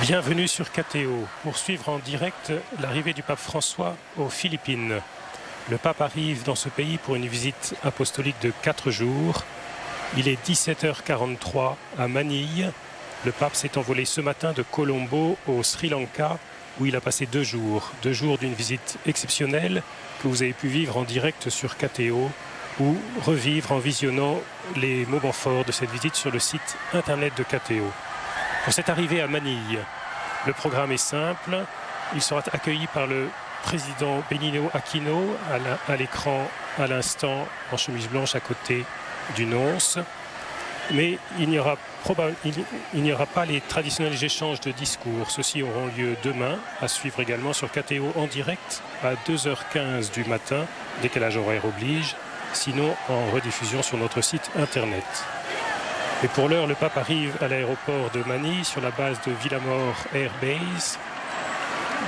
Bienvenue sur KTO pour suivre en direct l'arrivée du pape François aux Philippines. Le pape arrive dans ce pays pour une visite apostolique de 4 jours. Il est 17h43 à Manille. Le pape s'est envolé ce matin de Colombo au Sri Lanka où il a passé 2 jours. 2 jours d'une visite exceptionnelle que vous avez pu vivre en direct sur KTO ou revivre en visionnant les moments forts de cette visite sur le site internet de KTO. Pour cette arrivée à Manille, le programme est simple. Il sera accueilli par le président Benigno Aquino à l'écran à l'instant en chemise blanche à côté du nonce. Mais il n'y aura pas les traditionnels échanges de discours. Ceux-ci auront lieu demain, à suivre également sur KTO en direct à 2h15 du matin, décalage horaire oblige, sinon en rediffusion sur notre site internet. Et pour l'heure, le pape arrive à l'aéroport de Manille sur la base de Villamor Air Base,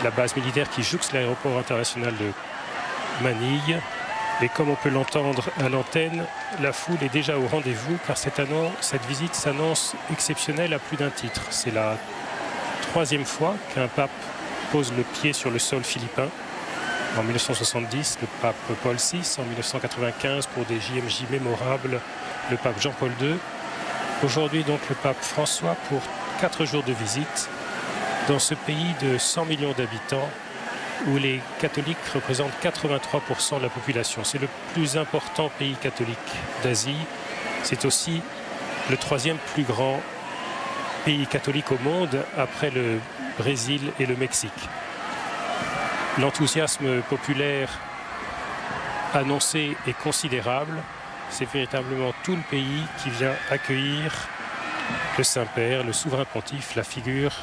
la base militaire qui jouxte l'aéroport international de Manille. Et comme on peut l'entendre à l'antenne, la foule est déjà au rendez-vous car cette visite s'annonce exceptionnelle à plus d'un titre. C'est la 3e fois qu'un pape pose le pied sur le sol philippin. En 1970, le pape Paul VI, en 1995 pour des JMJ mémorables, le pape Jean-Paul II. Aujourd'hui, donc, le pape François pour 4 jours de visite dans ce pays de 100 millions d'habitants où les catholiques représentent 83% de la population. C'est le plus important pays catholique d'Asie. C'est aussi le 3e plus grand pays catholique au monde après le Brésil et le Mexique. L'enthousiasme populaire annoncé est considérable. C'est véritablement tout le pays qui vient accueillir le Saint-Père, le souverain pontife, la figure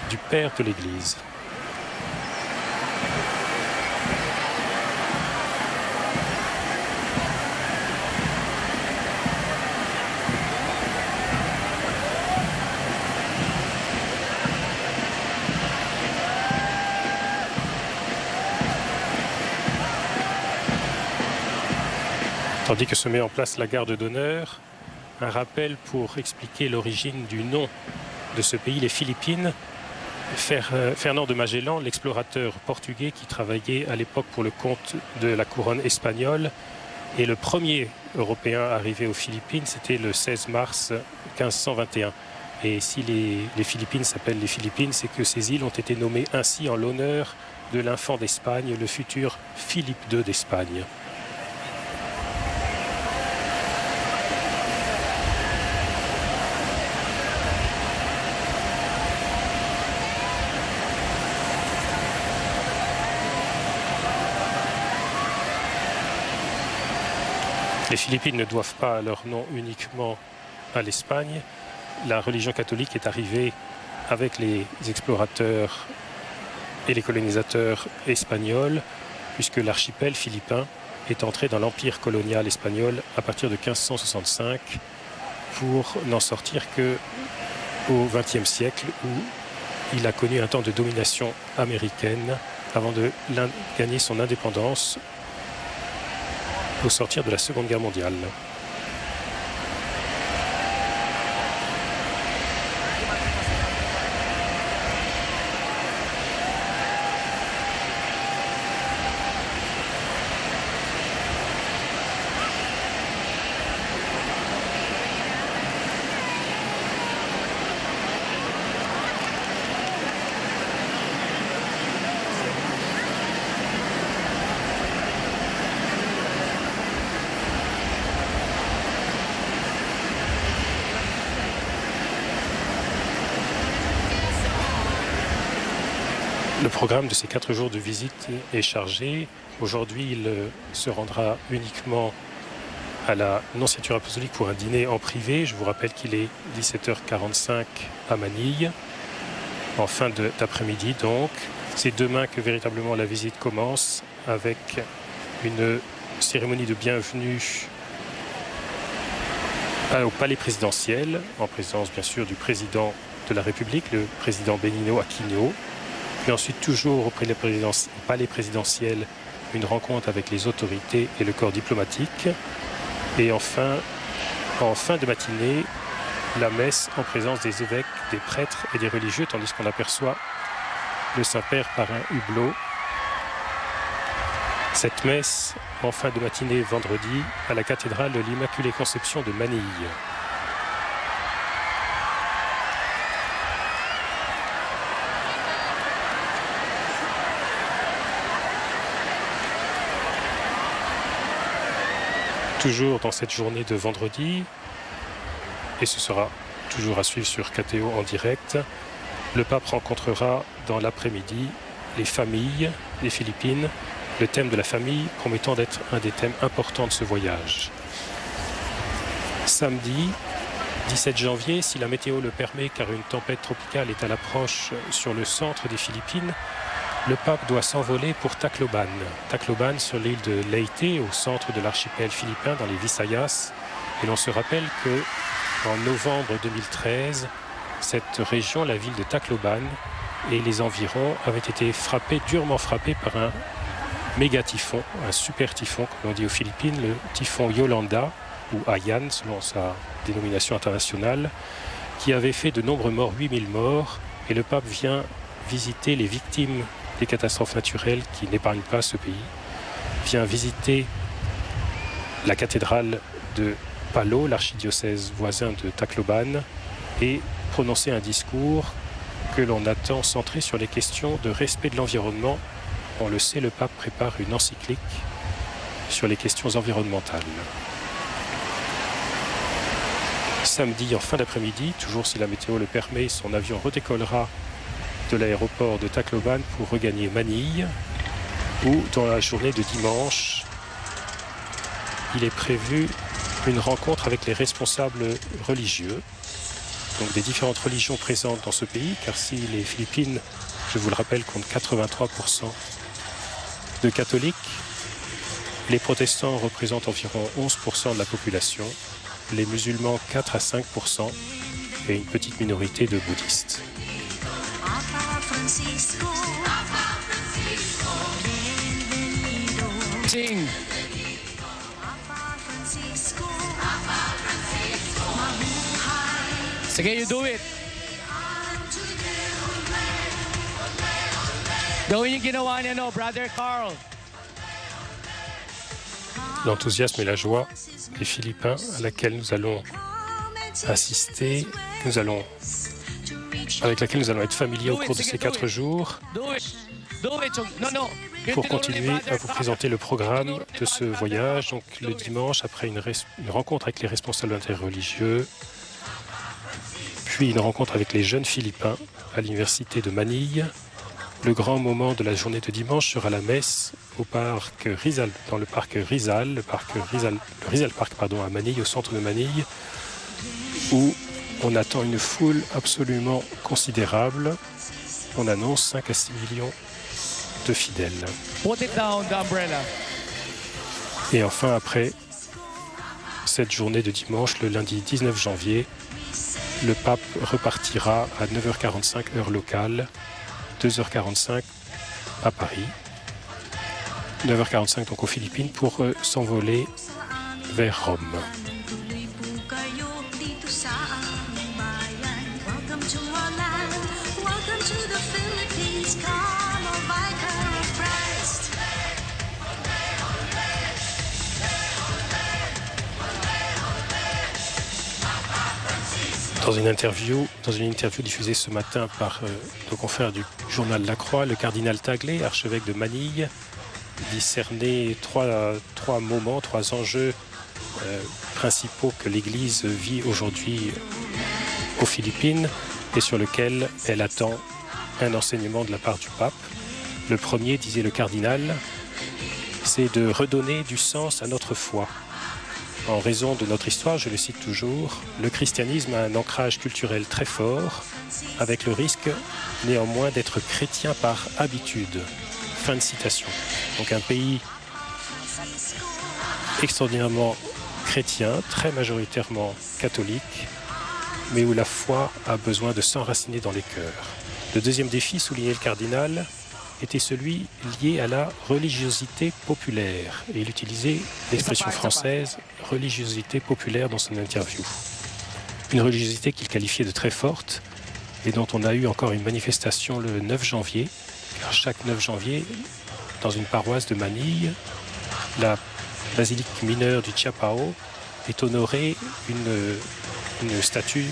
du Père de l'Église. Tandis que se met en place la garde d'honneur, un rappel pour expliquer l'origine du nom de ce pays, les Philippines. Fernand de Magellan, l'explorateur portugais qui travaillait à l'époque pour le compte de la couronne espagnole, et le premier Européen arrivé aux Philippines, c'était le 16 mars 1521. Et si les Philippines s'appellent les Philippines, c'est que ces îles ont été nommées ainsi en l'honneur de l'infant d'Espagne, le futur Philippe II d'Espagne. Les Philippines ne doivent pas leur nom uniquement à l'Espagne. La religion catholique est arrivée avec les explorateurs et les colonisateurs espagnols, puisque l'archipel philippin est entré dans l'empire colonial espagnol à partir de 1565 pour n'en sortir qu'au XXe siècle où il a connu un temps de domination américaine avant de gagner son indépendance au sortir de la Seconde Guerre mondiale. Le programme de ces 4 jours de visite est chargé. Aujourd'hui, il se rendra uniquement à la nonciature apostolique pour un dîner en privé. Je vous rappelle qu'il est 17h45 à Manille, en fin d'après-midi donc. C'est demain que véritablement la visite commence avec une cérémonie de bienvenue au palais présidentiel, en présence bien sûr du président de la République, le président Benigno Aquino. Puis ensuite, toujours au palais présidentiel, une rencontre avec les autorités et le corps diplomatique. Et enfin, en fin de matinée, la messe en présence des évêques, des prêtres et des religieux, tandis qu'on aperçoit le Saint-Père par un hublot. Cette messe en fin de matinée vendredi à la cathédrale de l'Immaculée Conception de Manille. Toujours dans cette journée de vendredi, et ce sera toujours à suivre sur KTO en direct, le pape rencontrera dans l'après-midi les familles des Philippines, le thème de la famille promettant d'être un des thèmes importants de ce voyage. Samedi 17 janvier, si la météo le permet, car une tempête tropicale est à l'approche sur le centre des Philippines, le pape doit s'envoler pour Tacloban. Tacloban sur l'île de Leyte, au centre de l'archipel philippin, dans les Visayas. Et l'on se rappelle que en novembre 2013, cette région, la ville de Tacloban et les environs, avaient été durement frappés par un méga typhon, un super typhon, comme on dit aux Philippines, le typhon Yolanda, ou Haiyan, selon sa dénomination internationale, qui avait fait de nombreux morts, 8000 morts. Et le pape vient visiter les victimes des catastrophes naturelles qui n'épargnent pas ce pays, vient visiter la cathédrale de Palo, l'archidiocèse voisin de Tacloban, et prononcer un discours que l'on attend centré sur les questions de respect de l'environnement. On le sait, le pape prépare une encyclique sur les questions environnementales. Samedi, en fin d'après-midi, toujours si la météo le permet, son avion redécollera de l'aéroport de Tacloban pour regagner Manille, où dans la journée de dimanche, il est prévu une rencontre avec les responsables religieux, donc des différentes religions présentes dans ce pays, car si les Philippines, je vous le rappelle, comptent 83% de catholiques, les protestants représentent environ 11% de la population, les musulmans 4 à 5% et une petite minorité de bouddhistes. Sing. Sige, you do it. Gawin yung ginawa niya, no, Brother Carl. L'enthousiasme et la joie des Philippins à laquelle nous allons assister, avec laquelle nous allons être familiers au cours de ces 4 jours, pour continuer à vous présenter le programme de ce voyage. Donc le dimanche, après une rencontre avec les responsables interreligieux, puis une rencontre avec les jeunes Philippins à l'université de Manille. Le grand moment de la journée de dimanche sera la messe au parc Rizal, dans le parc Rizal, le Rizal Park à Manille, au centre de Manille, où on attend une foule absolument considérable. On annonce 5 à 6 millions de fidèles. Put it down, the umbrella. Et enfin, après cette journée de dimanche, le lundi 19 janvier, le pape repartira à 9h45 heure locale, 2h45 à Paris, 9h45 donc aux Philippines, pour s'envoler vers Rome. Dans une interview diffusée ce matin par nos confrères du journal La Croix, le cardinal Tagle, archevêque de Manille, discernait trois moments, 3 enjeux principaux que l'Église vit aujourd'hui aux Philippines et sur lesquels elle attend un enseignement de la part du pape. Le premier, disait le cardinal, c'est de redonner du sens à notre foi. En raison de notre histoire, je le cite toujours, le christianisme a un ancrage culturel très fort, avec le risque néanmoins d'être chrétien par habitude. Fin de citation. Donc un pays extraordinairement chrétien, très majoritairement catholique, mais où la foi a besoin de s'enraciner dans les cœurs. Le deuxième défi, soulignait le cardinal, était celui lié à la religiosité populaire. Et il utilisait l'expression française « religiosité populaire » dans son interview. Une religiosité qu'il qualifiait de très forte et dont on a eu encore une manifestation le 9 janvier. Car chaque 9 janvier, dans une paroisse de Manille, la basilique mineure du Chiapao est honorée une statue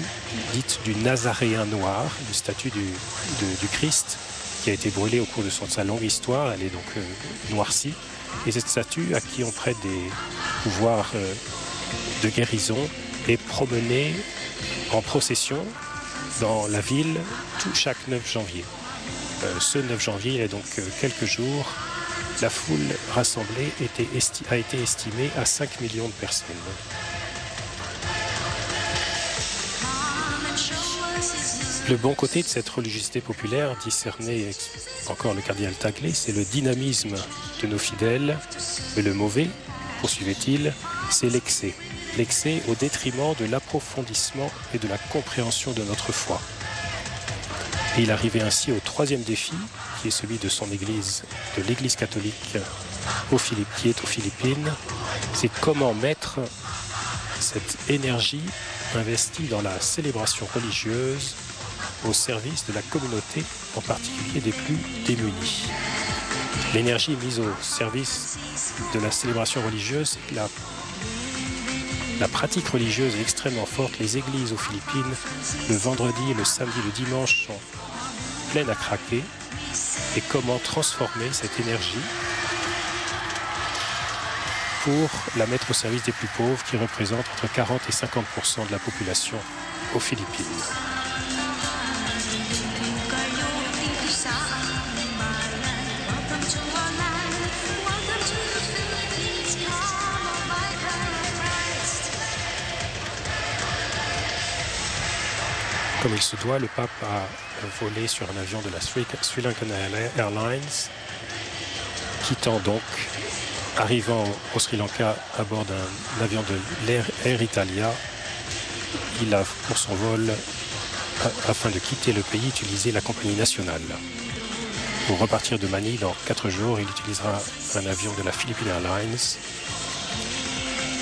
dite du Nazaréen noir, une statue du Christ qui a été brûlée au cours de sa longue histoire. Elle est donc noircie. Et cette statue, à qui on prête des pouvoirs de guérison, est promenée en procession dans la ville chaque 9 janvier. Ce 9 janvier, il y a donc quelques jours, la foule rassemblée a été estimée à 5 millions de personnes. Le bon côté de cette religiosité populaire, discerné encore le cardinal Taglé, c'est le dynamisme de nos fidèles, mais le mauvais, poursuivait-il, c'est l'excès. L'excès au détriment de l'approfondissement et de la compréhension de notre foi. Et il arrivait ainsi au troisième défi, qui est celui de son Église, de l'Église catholique qui est aux Philippines, c'est comment mettre cette énergie investie dans la célébration religieuse au service de la communauté, en particulier des plus démunis. L'énergie mise au service de la célébration religieuse, la pratique religieuse est extrêmement forte. Les églises aux Philippines, le vendredi, le samedi, le dimanche sont pleines à craquer. Et comment transformer cette énergie pour la mettre au service des plus pauvres, qui représentent entre 40 et 50% de la population aux Philippines. Comme il se doit, le pape a volé sur un avion de la Sri Lankan Airlines, quittant donc, arrivant au Sri Lanka à bord d'un avion de l'Air Italia. Il a, pour son vol, afin de quitter le pays, utilisé la compagnie nationale. Pour repartir de Manille dans 4 jours, il utilisera un avion de la Philippine Airlines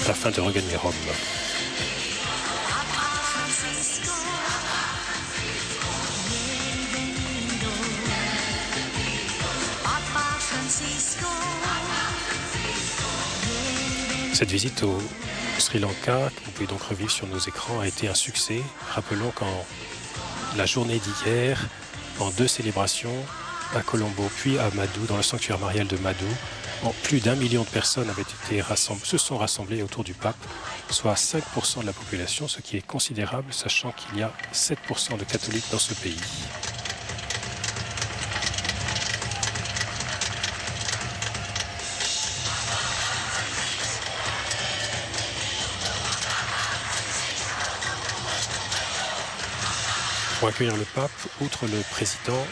afin de regagner Rome. Cette visite au Sri Lanka, que vous pouvez donc revivre sur nos écrans, a été un succès. Rappelons qu'en la journée d'hier, en 2 célébrations, à Colombo puis à Madou, dans le sanctuaire marial de Madou, plus d'1 million de personnes se sont rassemblées autour du pape, soit 5% de la population, ce qui est considérable, sachant qu'il y a 7% de catholiques dans ce pays. Pour accueillir le pape, outre le président,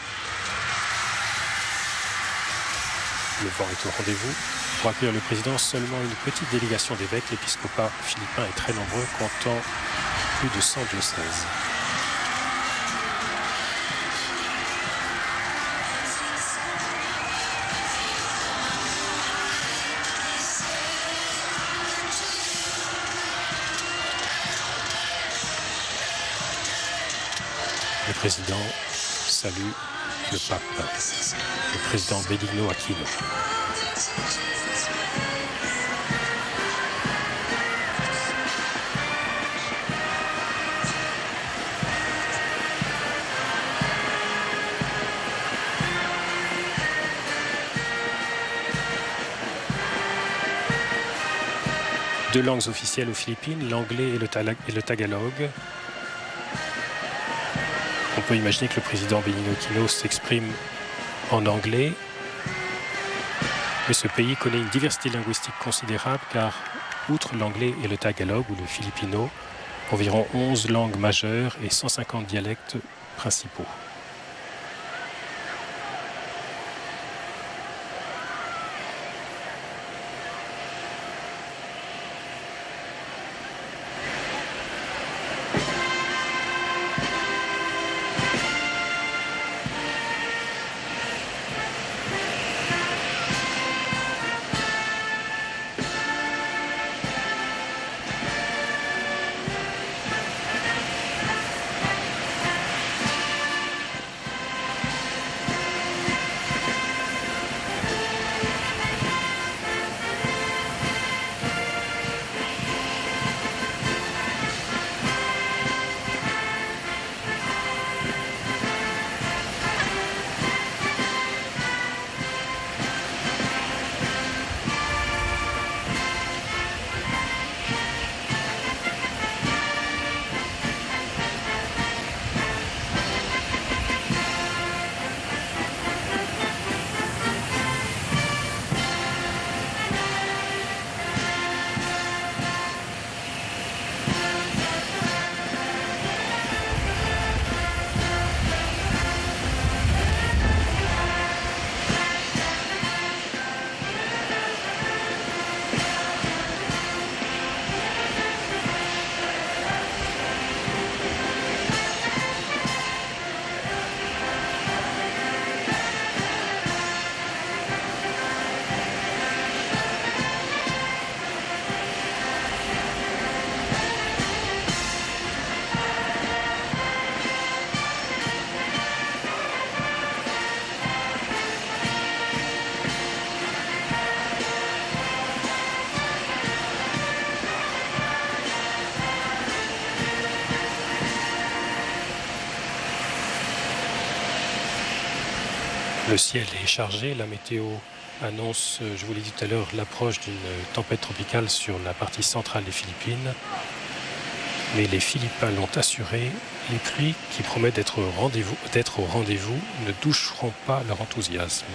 le vent est au rendez-vous. Pour accueillir le président, seulement une petite délégation d'évêques. L'épiscopat philippin est très nombreux, comptant plus de 100 diocèses. Le président salue le pape, le président Benigno Aquino. Deux langues officielles aux Philippines, l'anglais et le tagalog. On peut imaginer que le président Benigno Aquino s'exprime en anglais, mais ce pays connaît une diversité linguistique considérable car, outre l'anglais et le tagalog ou le filipino, environ 11 langues majeures et 150 dialectes principaux. Le ciel est chargé, la météo annonce, je vous l'ai dit tout à l'heure, l'approche d'une tempête tropicale sur la partie centrale des Philippines. Mais les Philippins l'ont assuré, les pluies qui promettent d'être au rendez-vous ne doucheront pas leur enthousiasme.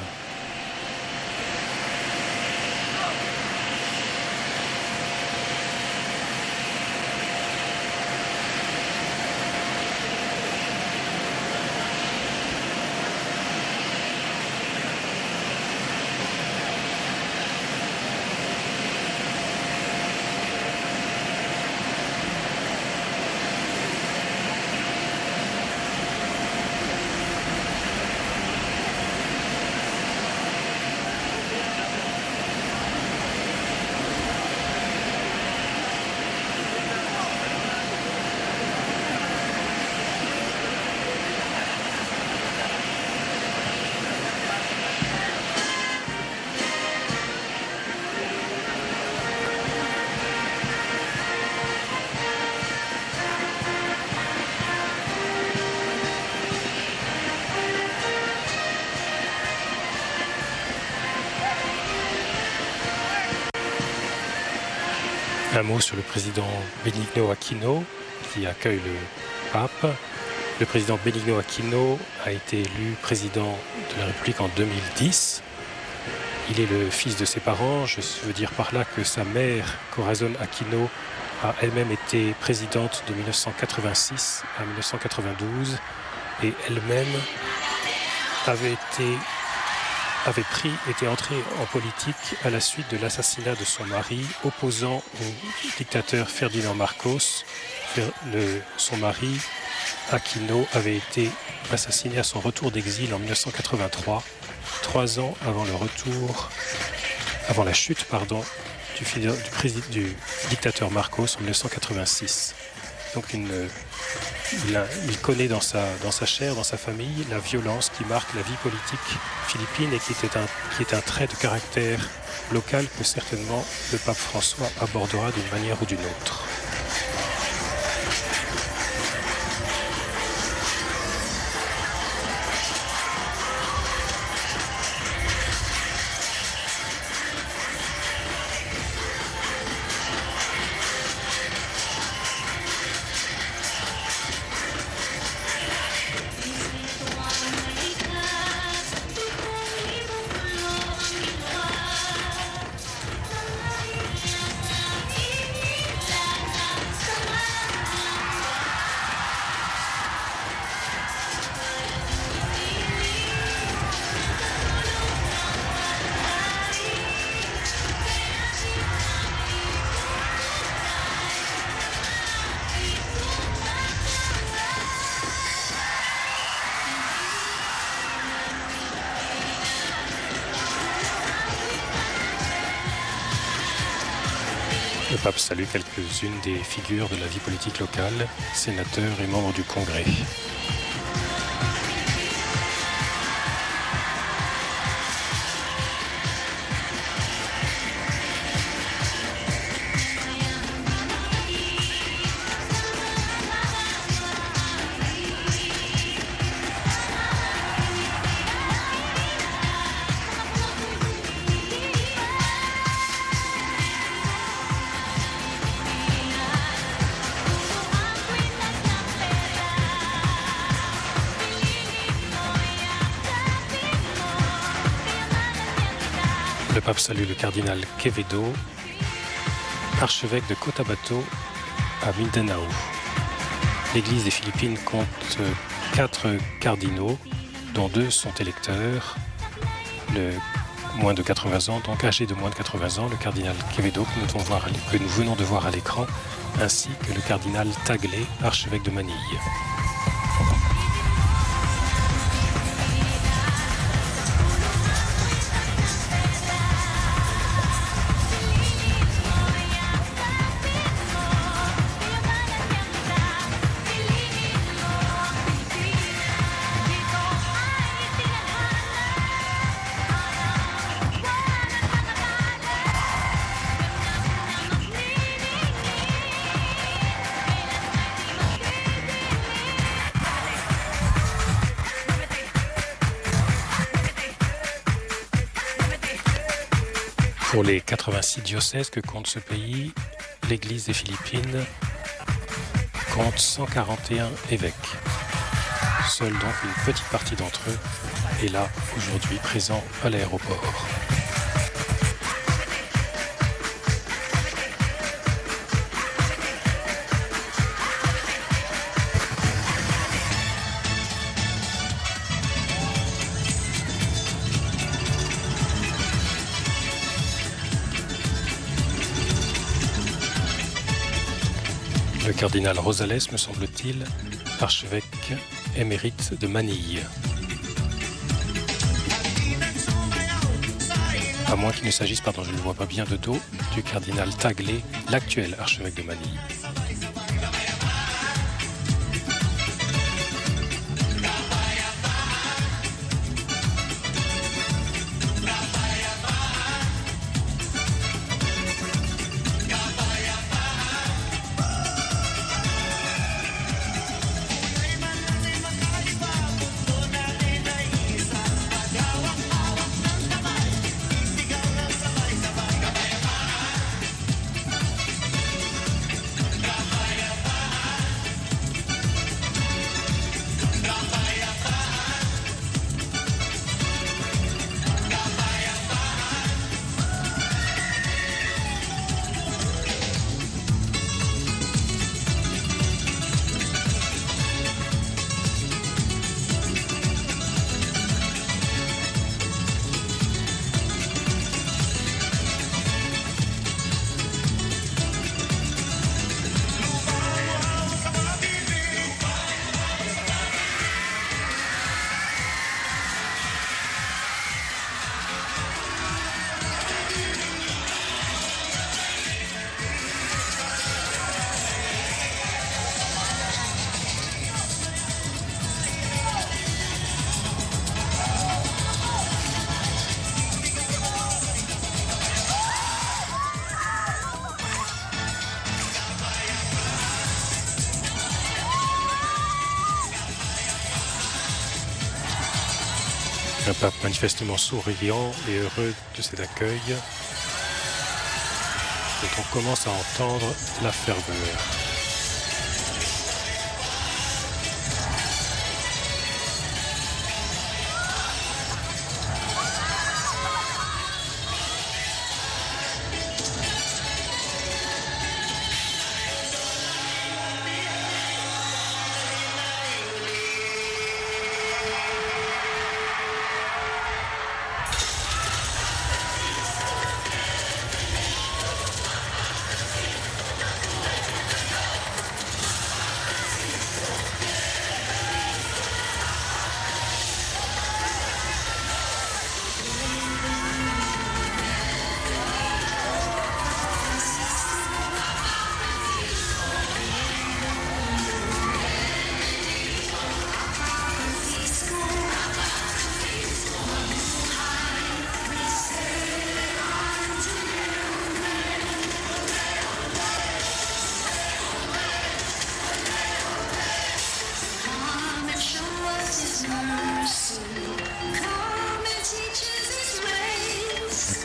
Un mot sur le président Benigno Aquino qui accueille le pape. Le président Benigno Aquino a été élu président de la République en 2010. Il est le fils de ses parents. Je veux dire par là que sa mère, Corazon Aquino, a elle-même été présidente de 1986 à 1992 et elle-même était entrée en politique à la suite de l'assassinat de son mari, opposant au dictateur Ferdinand Marcos. Son mari, Aquino, avait été assassiné à son retour d'exil en 1983, 3 ans avant la chute du dictateur Marcos en 1986. Donc il connaît dans sa chair, dans sa famille, la violence qui marque la vie politique philippine et qui est un trait de caractère local que certainement le pape François abordera d'une manière ou d'une autre. Le pape salue quelques-unes des figures de la vie politique locale, sénateurs et membres du Congrès. Le pape salue le cardinal Quevedo, archevêque de Cotabato à Mindanao. L'Église des Philippines compte 4 cardinaux, dont 2 sont électeurs, moins de 80 ans, donc âgé de moins de 80 ans, le cardinal Quevedo que nous venons de voir à l'écran, ainsi que le cardinal Tagle, archevêque de Manille. Pour les 86 diocèses que compte ce pays, l'Église des Philippines compte 141 évêques. Seule donc une petite partie d'entre eux est là aujourd'hui présent à l'aéroport. Le cardinal Rosales, me semble-t-il, archevêque émérite de Manille. À moins qu'il ne s'agisse, pardon, je ne le vois pas bien de dos, du cardinal Taglé, l'actuel archevêque de Manille. Un pape manifestement souriant et heureux de cet accueil. Et on commence à entendre la ferveur.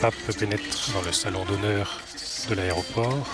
Le pape pénètre dans le salon d'honneur de l'aéroport.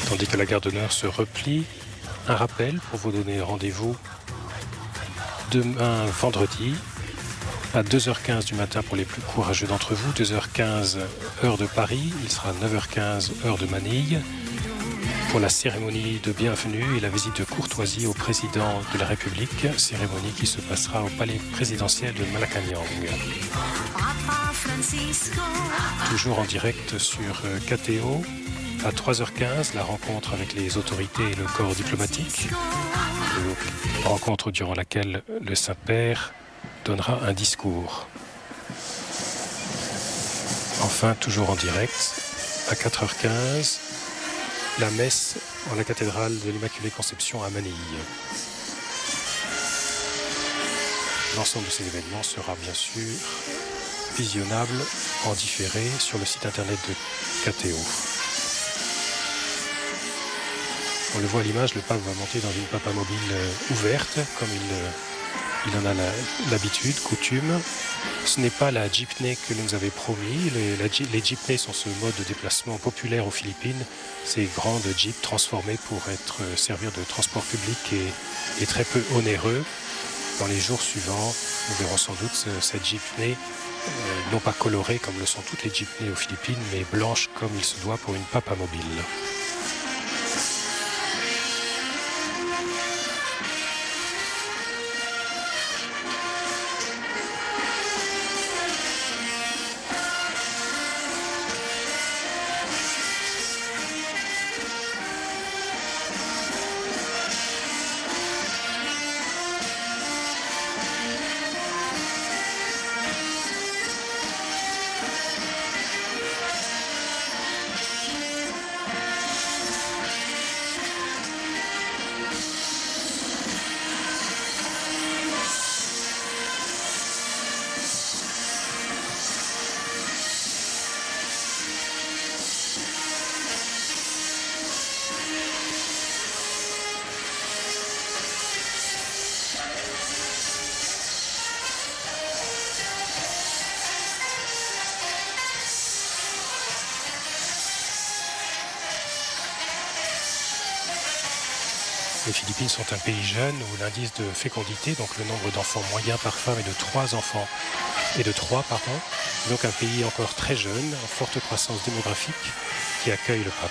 Tandis que la gare d'honneur se replie, un rappel pour vous donner rendez-vous demain vendredi à 2h15 du matin pour les plus courageux d'entre vous, 2h15 heure de Paris, il sera 9h15 heure de Manille, pour la cérémonie de bienvenue et la visite de courtoisie au président de la République, cérémonie qui se passera au palais présidentiel de Malacañang. Toujours en direct sur KTO, à 3h15, la rencontre avec les autorités et le corps diplomatique, une rencontre durant laquelle le Saint-Père donnera un discours. Enfin, toujours en direct, à 4h15, la messe en la cathédrale de l'Immaculée Conception à Manille. L'ensemble de ces événements sera bien sûr visionnable en différé sur le site internet de KTO. On le voit à l'image, le pape va monter dans une papa mobile ouverte, comme il en a l'habitude, coutume. Ce n'est pas la jeepney que nous avait promis. Les jeepneys sont ce mode de déplacement populaire aux Philippines. Ces grandes jeeps transformées pour servir de transport public et très peu onéreux. Dans les jours suivants, nous verrons sans doute cette jeepney, non pas colorée comme le sont toutes les jeepneys aux Philippines, mais blanche comme il se doit pour une papa mobile. Les Philippines sont un pays jeune où l'indice de fécondité, donc le nombre d'enfants moyen par femme, est de 3, donc un pays encore très jeune, en forte croissance démographique, qui accueille le pape.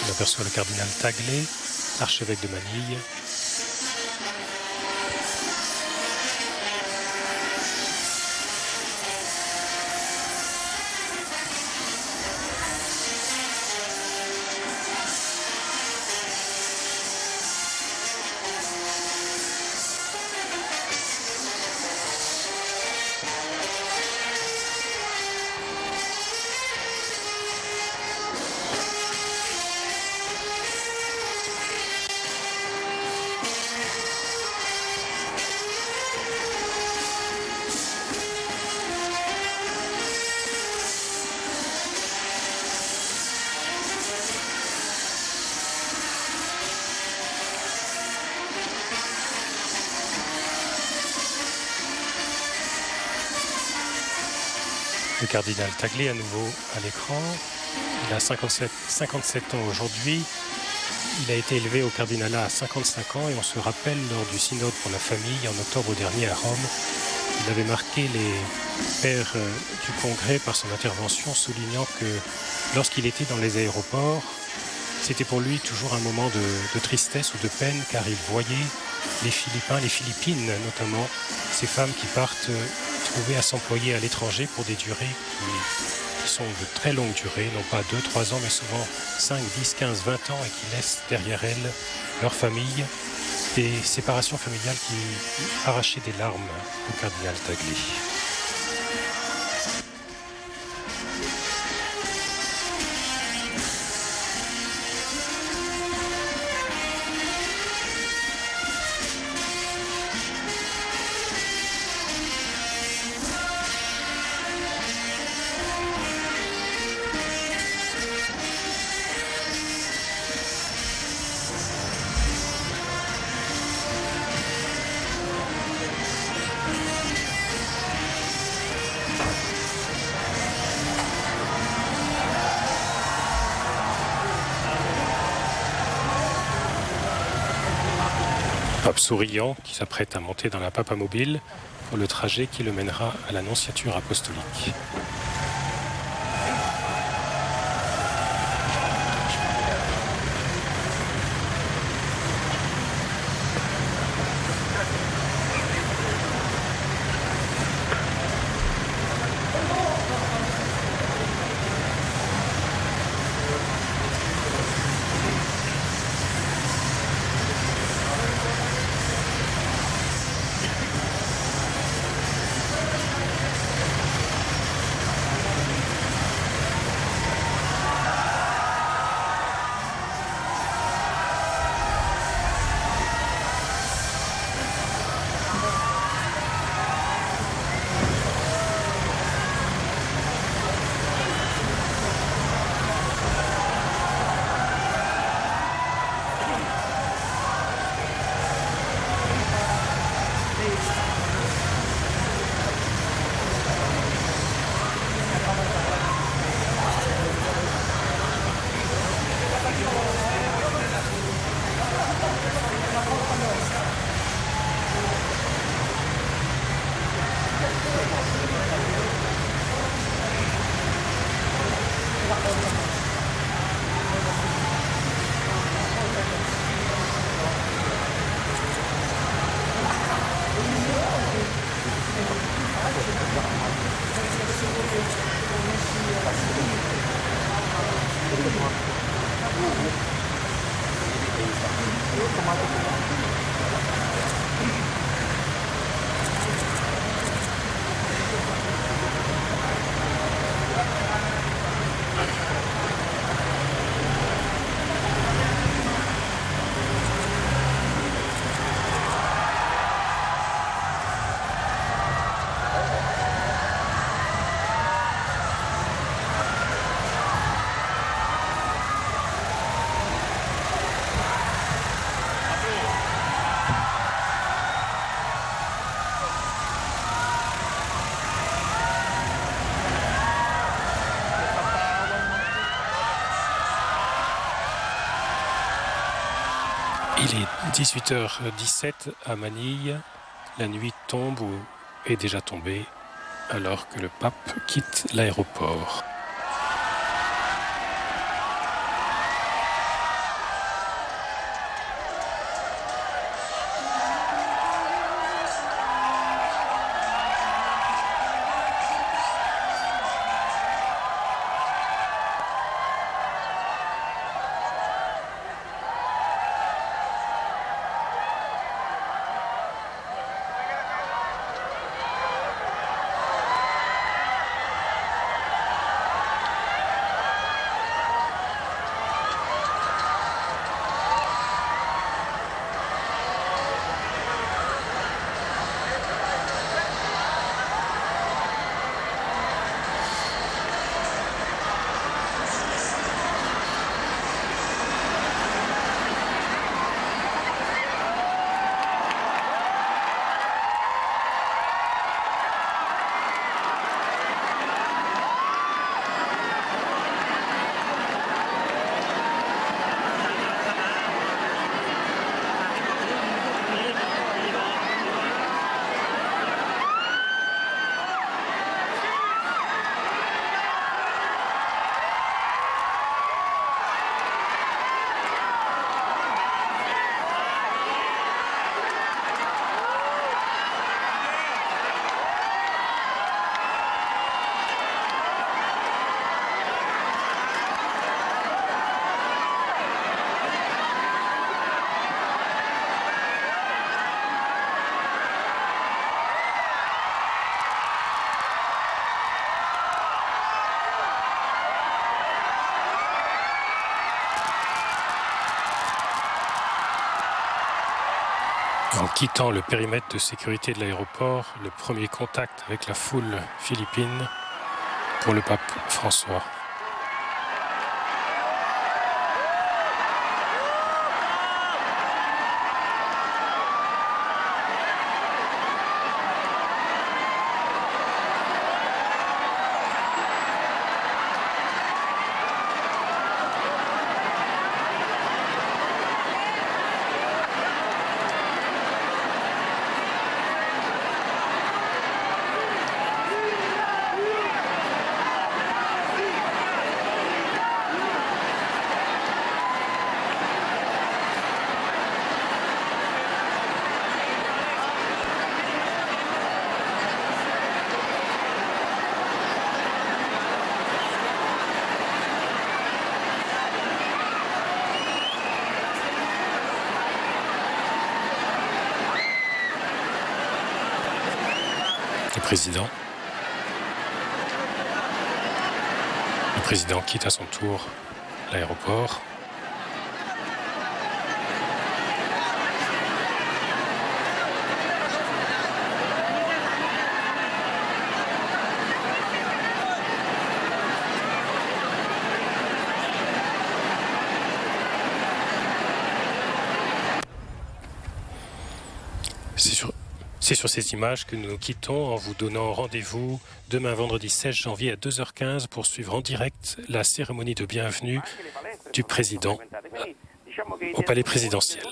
On aperçoit le cardinal Tagle, archevêque de Manille. Le cardinal Tagle à nouveau à l'écran. Il a 57 ans aujourd'hui. Il a été élevé au cardinalat à 55 ans et on se rappelle lors du synode pour la famille en octobre dernier à Rome, il avait marqué les pères du Congrès par son intervention, soulignant que lorsqu'il était dans les aéroports, c'était pour lui toujours un moment de tristesse ou de peine car il voyait les Philippines notamment, ces femmes qui partent trouver à s'employer à l'étranger pour des durées qui sont de très longue durée, non pas 2, 3 ans, mais souvent 5, 10, 15, 20 ans et qui laissent derrière elles leur famille, des séparations familiales qui arrachaient des larmes au cardinal Tagle. Pape souriant qui s'apprête à monter dans la papamobile pour le trajet qui le mènera à l'annonciature apostolique. Il est 18h17 à Manille. La nuit tombe ou est déjà tombée alors que le pape quitte l'aéroport. En quittant le périmètre de sécurité de l'aéroport, le premier contact avec la foule philippine pour le pape François. président. Le président quitte à son tour l'aéroport. C'est sur ces images que nous nous quittons en vous donnant rendez-vous demain vendredi 16 janvier à 2h15 pour suivre en direct la cérémonie de bienvenue du président au palais présidentiel.